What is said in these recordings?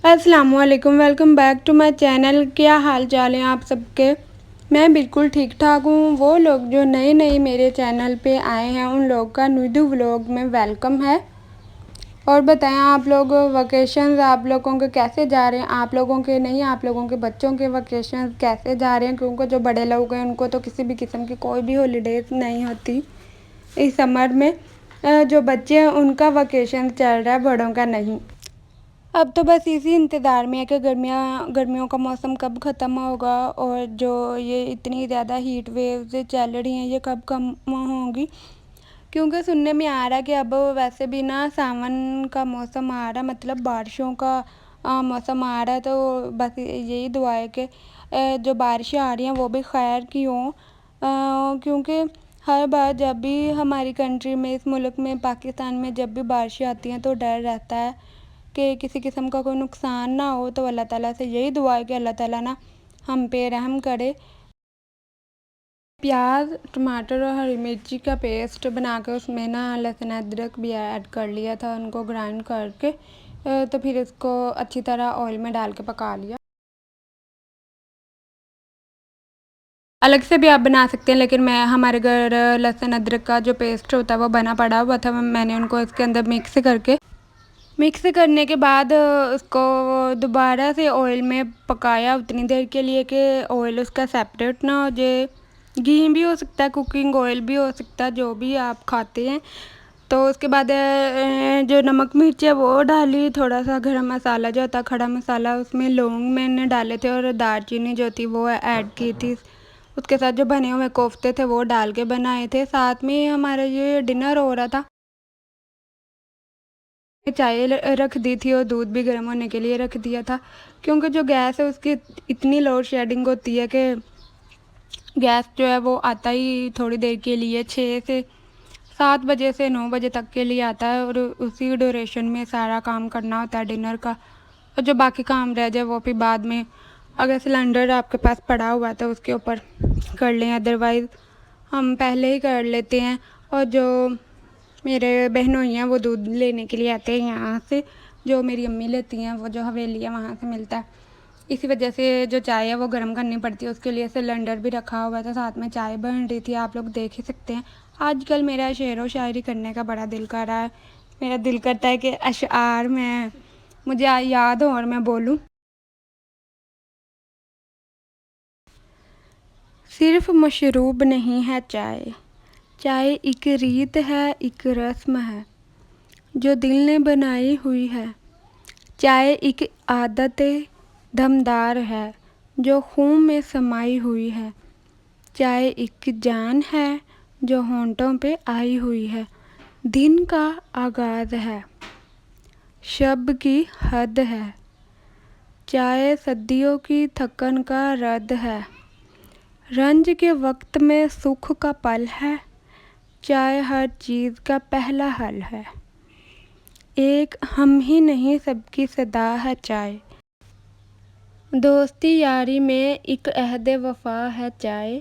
अस्सलामुअलैकुम, welcome back to my channel. क्या हाल चाल हैं आप सबके। मैं बिल्कुल ठीक ठाक हूँ। वो लोग जो नए नए मेरे चैनल पे आए हैं उन लोग का न्यू व्लॉग में वेलकम है। और बताएं आप लोग वकेशंस आप लोगों के कैसे जा रहे हैं। आप लोगों के नहीं, आप लोगों के बच्चों के वकेशंस कैसे जा रहे हैं, क्योंकि जो बड़े लोग हैं उनको तो किसी भी किस्म की कोई भी हॉलीडेज़ नहीं होती इस समर में। जो बच्चे हैं उनका वकेशन चल रहा है, बड़ों का नहीं। अब तो बस इसी इंतज़ार में है कि गर्मियों का मौसम कब ख़त्म होगा और जो ये इतनी ज़्यादा हीट वेव्स चल रही हैं ये कब कम होंगी। क्योंकि सुनने में आ रहा है कि अब वैसे भी ना सावन का मौसम आ रहा है, मतलब बारिशों का मौसम आ रहा है। तो बस यही दुआ है कि जो बारिशें आ रही हैं वो भी खैर की हों, क्योंकि हर बार जब भी हमारी कंट्री में, इस मुल्क में, पाकिस्तान में जब भी बारिशें आती हैं तो डर रहता है कि किसी किस्म का कोई नुकसान ना हो। तो अल्लाह ताला से यही दुआ है कि अल्लाह ताला ना हम पे रहम करे। प्याज, टमाटर और हरी मिर्ची का पेस्ट बना के उसमें ना लहसुन अदरक भी ऐड कर लिया था, उनको ग्राइंड करके। तो फिर इसको अच्छी तरह ऑयल में डाल के पका लिया। अलग से भी आप बना सकते हैं, लेकिन मैं हमारे घर लहसुन अदरक का जो पेस्ट होता है वो बना पड़ा हुआ था। मैंने उनको इसके अंदर मिक्स करने के बाद उसको दोबारा से ऑयल में पकाया उतनी देर के लिए कि ऑयल उसका सेपरेट ना हो जाए। घी भी हो सकता है, कुकिंग ऑयल भी हो सकता है, जो भी आप खाते हैं। तो उसके बाद जो नमक मिर्च है वो डाली, थोड़ा सा गरम मसाला जो होता है खड़ा मसाला, उसमें लौंग मैंने डाले थे और दालचीनी जो थी वो ऐड की थी। उसके साथ जो बने हुए कोफ्ते थे वो डाल के बनाए थे। साथ में हमारा ये डिनर हो रहा था। चाय रख दी थी और दूध भी गर्म होने के लिए रख दिया था, क्योंकि जो गैस है उसकी इतनी लोड शेडिंग होती है कि गैस जो है वो आता ही थोड़ी देर के लिए, 6 से 7 बजे से 9 बजे तक के लिए आता है। और उसी ड्यूरेशन में सारा काम करना होता है डिनर का, और जो बाकी काम रह जाए वो फिर बाद में, अगर सिलेंडर आपके पास पड़ा हुआ है तो उसके ऊपर कर लें, अदरवाइज़ हम पहले ही कर लेते हैं। और जो मेरे बहनोई हैं वो दूध लेने के लिए आते हैं यहाँ से, जो मेरी अम्मी लेती हैं, वो जो हवेली है वहाँ से मिलता है। इसी वजह से जो चाय है वो गर्म करनी पड़ती है, उसके लिए सिलेंडर भी रखा हुआ था, साथ में चाय बन रही थी, आप लोग देख ही सकते हैं। आजकल मेरा शेर व शायरी करने का बड़ा दिल कर रहा है। मेरा दिल करता है कि अशआर मुझे याद हो और मैं बोलूँ। सिर्फ मशरूब नहीं है चाय, चाय एक रीत है, एक रस्म है जो दिल ने बनाई हुई है। चाय एक आदत दमदार है जो खून में समाई हुई है। चाय एक जान है जो होंठों पे आई हुई है। दिन का आगाज़ है, शब की हद है। चाय सदियों की थकन का रद्द है, रंज के वक्त में सुख का पल है। चाय हर चीज़ का पहला हल है, एक हम ही नहीं सबकी सदा है चाय। दोस्ती यारी में एक अहद वफा है चाय,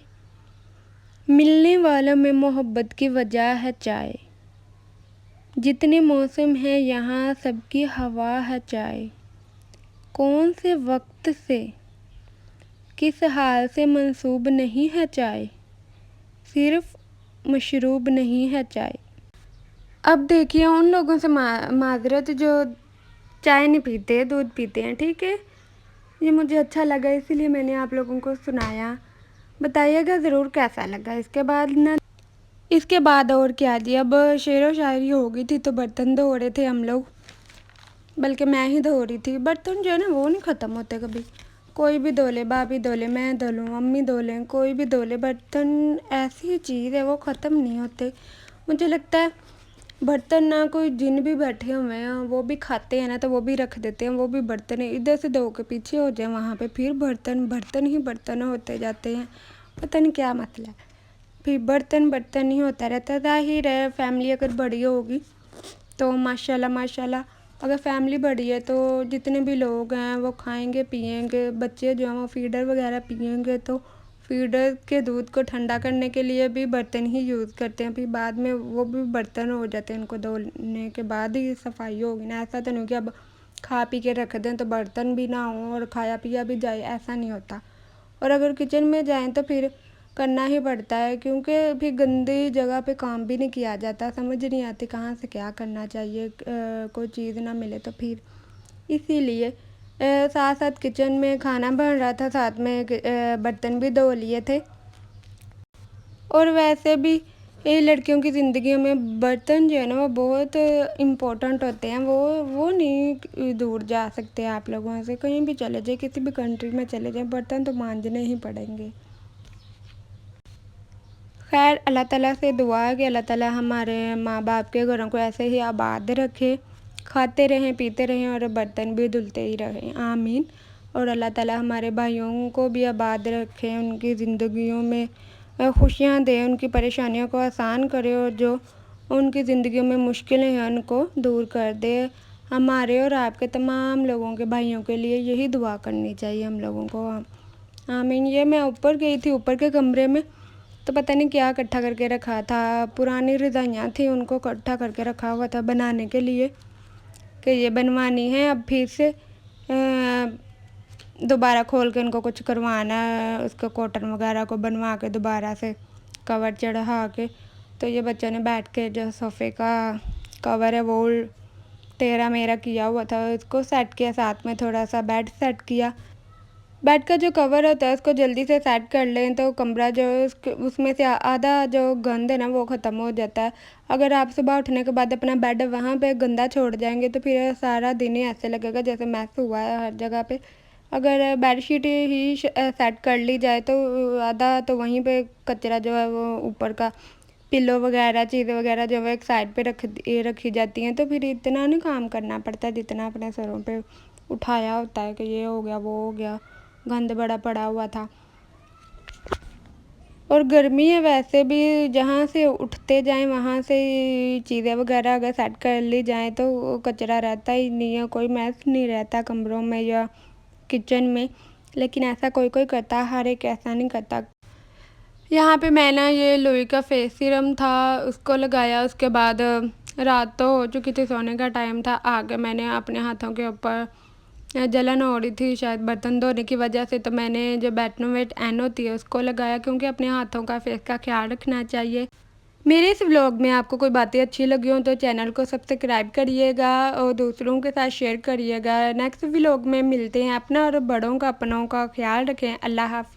मिलने वालों में मोहब्बत की वजह है चाय। जितने मौसम है यहाँ सबकी हवा है चाय। कौन से वक्त से किस हाल से मंसूब नहीं है चाय, सिर्फ मशरूब नहीं है चाय। अब देखिए उन लोगों से माजरत जो चाय नहीं पीते, दूध पीते हैं, ठीक है। ये मुझे अच्छा लगा इसीलिए मैंने आप लोगों को सुनाया। बताइएगा ज़रूर कैसा लगा। इसके बाद और क्या जी, अब शेरो शायरी हो गई थी तो बर्तन धो रहे थे हम लोग, बल्कि मैं ही धो रही थी। बर्तन जो है ना वो नहीं ख़त्म होते कभी, कोई भी धो ले, भाभी धो ले, मैं धो लूँ, अम्मी धो लें, कोई भी धो ले। बर्तन ऐसी चीज़ है वो ख़त्म नहीं होते। मुझे लगता है बर्तन ना कोई जिन भी बैठे हुए हैं वो भी खाते हैं ना तो वो भी रख देते हैं, वो भी बर्तन है, इधर से धो के पीछे हो जाए वहाँ पे फिर बर्तन बर्तन ही बर्तन होते जाते हैं। पता नहीं क्या मसला है, फिर बर्तन बर्तन ही होता रहता। ज़ाहिर है फैमिली अगर बड़ी होगी तो माशाल्लाह माशाल्लाह, अगर फैमिली बड़ी है तो जितने भी लोग हैं वो खाएंगे पिएंगे, बच्चे जो हैं वो फीडर वगैरह पिएंगे, तो फीडर के दूध को ठंडा करने के लिए भी बर्तन ही यूज़ करते हैं। फिर बाद में वो भी बर्तन हो जाते हैं, उनको धोने के बाद ही सफाई होगी ना। ऐसा तो नहीं कि अब खा पी के रख दें तो बर्तन भी ना हो और खाया पिया भी जाए, ऐसा नहीं होता। और अगर किचन में जाएँ तो फिर करना ही पड़ता है, क्योंकि फिर गंदी जगह पे काम भी नहीं किया जाता, समझ नहीं आती कहाँ से क्या करना चाहिए, कोई चीज़ ना मिले तो फिर इसीलिए साथ साथ किचन में खाना बन रहा था, साथ में बर्तन भी धो लिए थे। और वैसे भी ये लड़कियों की ज़िंदगियों में बर्तन जो है ना वो बहुत इम्पोर्टेंट होते हैं, वो नहीं दूर जा सकते आप लोगों से, कहीं भी चले जाए, किसी भी कंट्री में चले जाए, बर्तन तो मांजने ही पड़ेंगे। खैर अल्लाह ताला से दुआ है कि अल्लाह ताला हमारे माँ बाप के घरों को ऐसे ही आबाद रखे, खाते रहें पीते रहें और बर्तन भी धुलते ही रहें, आमीन। और अल्लाह ताला हमारे भाइयों को भी आबाद रखें, उनकी ज़िंदगियों में खुशियाँ दें, उनकी परेशानियों को आसान करे और जो उनकी ज़िंदगियों में मुश्किलें हैं उनको दूर कर दे। हमारे और आपके तमाम लोगों के भाइयों के लिए यही दुआ करनी चाहिए हम लोगों को, आमीन। ये मैं ऊपर गई थी, ऊपर के कमरे में, तो पता नहीं क्या इकट्ठा करके रखा था, पुरानी रज़ाइयाँ थी उनको इकट्ठा करके रखा हुआ था बनाने के लिए कि ये बनवानी है, अब फिर से दोबारा खोल के उनको कुछ करवाना है, उसको कॉटन वगैरह को बनवा के दोबारा से कवर चढ़ा के। तो ये बच्चों ने बैठ के जो सोफ़े का कवर है वो टेढ़ा मेढ़ा किया हुआ था, उसको सेट किया, साथ में थोड़ा सा बेड सेट किया। बेड का जो कवर होता है उसको जल्दी से सेट कर लें तो कमरा जो है उसमें से आधा जो गंद है ना वो ख़त्म हो जाता है। अगर आप सुबह उठने के बाद अपना बेड वहाँ पे गंदा छोड़ जाएंगे तो फिर सारा दिन ही ऐसे लगेगा जैसे मैस हुआ है हर जगह पे। अगर बेडशीट ही सेट कर ली जाए तो आधा तो वहीं पे कचरा जो है वो ऊपर का पिल्लो वगैरह चीज़ें वगैरह जो है एक साइड पे रखी जाती हैं, तो फिर इतना नहीं काम करना पड़ता जितना अपने सरों पे उठाया होता है कि ये हो गया वो हो गया, गंद बड़ा पड़ा हुआ था। और गर्मी है वैसे भी, जहाँ से उठते जाएं वहाँ से चीज़ें वगैरह अगर सेट कर ली जाएं तो कचरा रहता ही नहीं है, कोई मैस नहीं रहता कमरों में या किचन में। लेकिन ऐसा कोई कोई करता, हर एक ऐसा नहीं करता। यहाँ पे मैं ना ये लोई का फेस सीरम था उसको लगाया, उसके बाद रात तो हो चुकी थी, सोने का टाइम था, आगे मैंने अपने हाथों के ऊपर जलन हो रही थी शायद बर्तन धोने की वजह से, तो मैंने जो बेटनोवेट एन होती है उसको लगाया, क्योंकि अपने हाथों का फेस का ख्याल रखना चाहिए। मेरे इस व्लॉग में आपको कोई बातें अच्छी लगी हो तो चैनल को सब्सक्राइब करिएगा और दूसरों के साथ शेयर करिएगा। नेक्स्ट व्लॉग में मिलते हैं। अपना और बड़ों का अपनों का ख्याल रखें। अल्लाह हाफ़िज़।